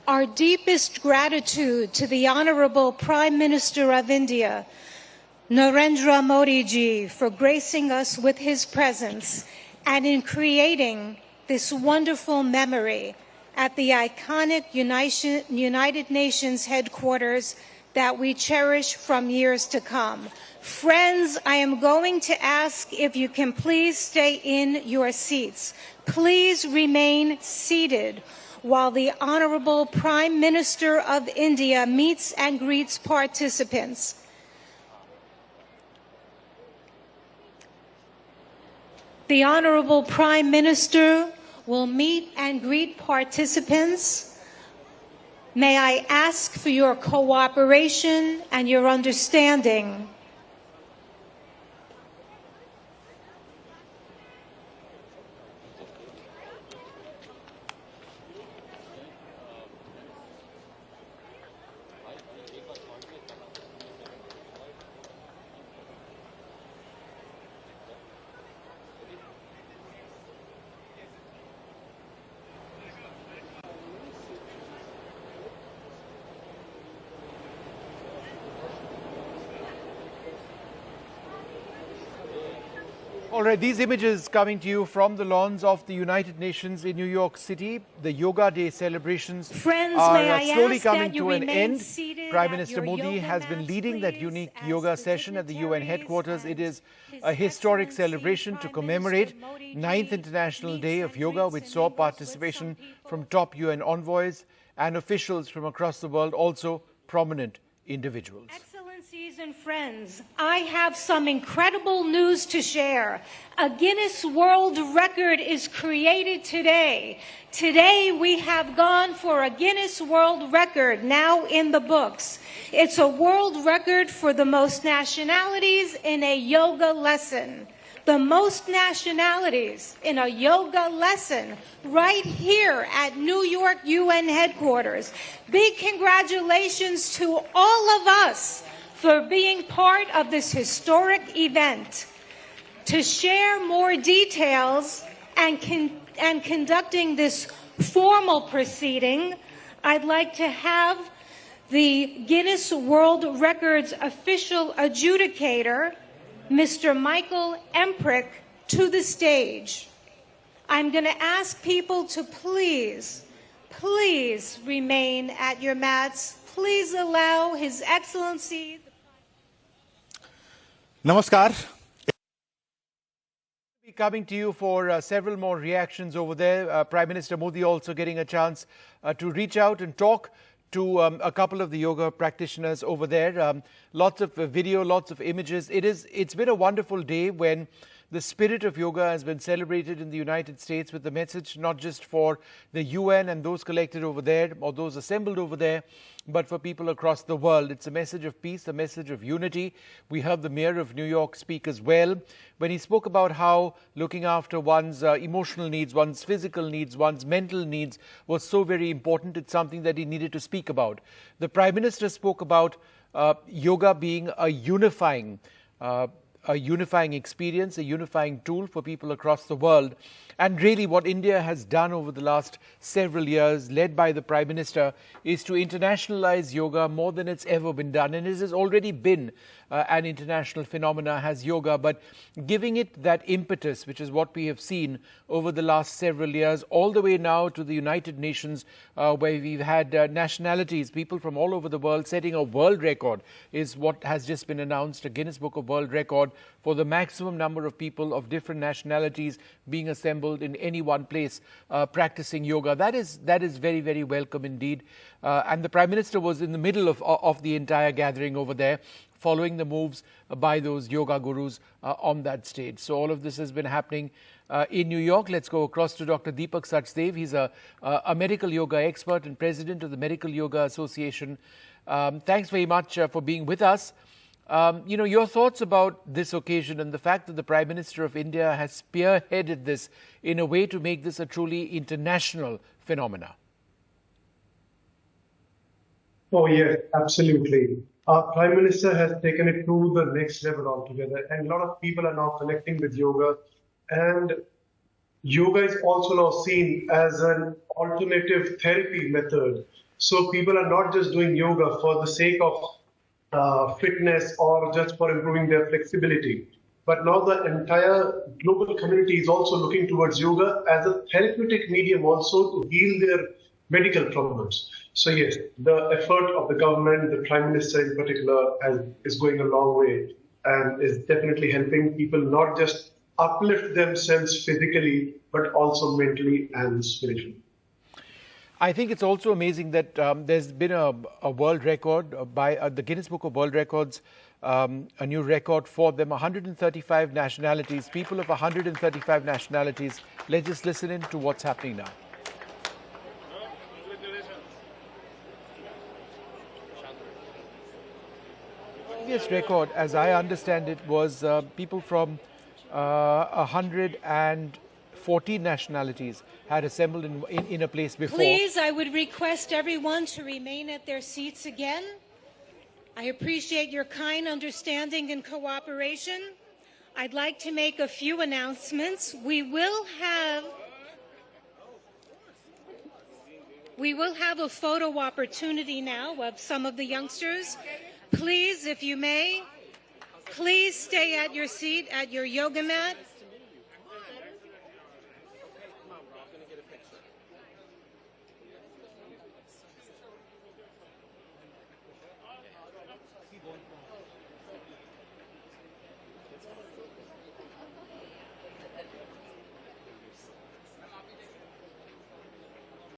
Our deepest gratitude to the Honorable Prime Minister of India, Narendra Modi ji, for gracing us with his presence and in creating this wonderful memory at the iconic United Nations headquarters that we cherish from years to come. Friends, I am going to ask if you can please stay in your seats. Please remain seated while the Honorable Prime Minister of India meets and greets participants. The Honorable Prime Minister will meet and greet participants. May I ask for your cooperation and your understanding. All right, these images coming to you from the lawns of the United Nations in New York City. The Yoga Day celebrations are slowly coming to an end. Prime Minister Modi has been leading that unique yoga session at the UN headquarters. It is a historic celebration to commemorate 9th International Day of Yoga, which saw participation from top UN envoys and officials from across the world, also prominent individuals. Excellencies and friends, I have some incredible news to share. A Guinness World Record is created today. Today we have gone for a Guinness World Record now in the books. It's a world record for the most nationalities in a yoga lesson. The most nationalities in a yoga lesson right here at New York UN headquarters. Big congratulations to all of us for being part of this historic event. To share more details and conducting this formal proceeding, I'd like to have the Guinness World Records official adjudicator, Mr. Michael Emprick, to the stage. I'm going to ask people to please remain at your mats. Please allow His Excellency. Namaskar. We'll be coming to you for several more reactions over there. Prime Minister Modi also getting a chance to reach out and talk to a couple of the yoga practitioners over there. Lots of video, lots of images. It's been a wonderful day when the spirit of yoga has been celebrated in the United States with the message not just for the UN and those collected over there or those assembled over there, but for people across the world. It's a message of peace, a message of unity. We heard the mayor of New York speak as well when he spoke about how looking after one's emotional needs, one's physical needs, one's mental needs was so very important. It's something that he needed to speak about. The Prime Minister spoke about yoga being a unifying experience, a unifying tool for people across the world. And really what India has done over the last several years, led by the Prime Minister, is to internationalize yoga more than it's ever been done. And it has already been an international phenomena, has yoga, but giving it that impetus, which is what we have seen over the last several years, all the way now to the United Nations, where we've had nationalities, people from all over the world setting a world record, is what has just been announced, a Guinness Book of World Record for the maximum number of people of different nationalities being assembled in any one place practicing yoga. That is very, very welcome indeed. And the Prime Minister was in the middle of the entire gathering over there, following the moves by those yoga gurus on that stage. So all of this has been happening in New York. Let's go across to Dr. Deepak Sachdev. He's a medical yoga expert and president of the Medical Yoga Association. Thanks very much for being with us. Your thoughts about this occasion and the fact that the Prime Minister of India has spearheaded this in a way to make this a truly international phenomena. Oh, yes, absolutely. Our Prime Minister has taken it to the next level altogether, and a lot of people are now connecting with yoga. And yoga is also now seen as an alternative therapy method. So people are not just doing yoga for the sake of fitness or just for improving their flexibility. But now the entire global community is also looking towards yoga as a therapeutic medium also to heal their medical problems. So yes, the effort of the government, the Prime Minister in particular, is going a long way and is definitely helping people not just uplift themselves physically, but also mentally and spiritually. I think it's also amazing that there's been a world record by the Guinness Book of World Records, a new record for them, 135 nationalities, people of 135 nationalities. Let's just listen in to what's happening now. The previous record, as I understand it, was people from 114 nationalities had assembled in a place before. Please, I would request everyone to remain at their seats again. I appreciate your kind understanding and cooperation. I'd like to make a few announcements. We will have a photo opportunity now of some of the youngsters. Please, if you may, please stay at your seat, at your yoga mat.